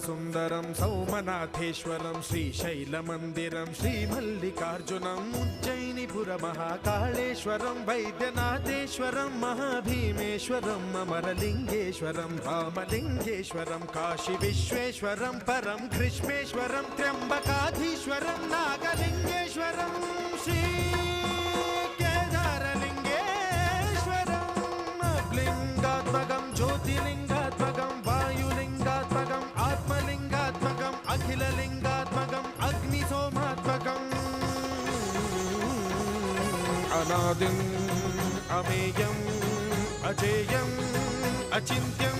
सुन्दरं सौमनाथेश्वरं श्रीशैलमन्दिरं श्रीमल्लिकार्जुनम् उज्जयिनीपुरमहाकाळेश्वरं वैद्यनाथेश्वरं महाभीमेश्वरम् अमरलिङ्गेश्वरं रामलिङ्गेश्वरं काशीविश्वेश्वरं परं ग्रीष्मेश्वरं त्र्यम्बकाधीश्वरं नागलिङ्गेश्वरं श्री लिंगात्मकं ज्योतिलिंगात्मकं वायुलिंगात्मकं आत्मलिंगात्मकं अखिललिंगात्मकं अग्निसोमात्मकम् अनादिं अमेयं अजेयं अचिन्त्यं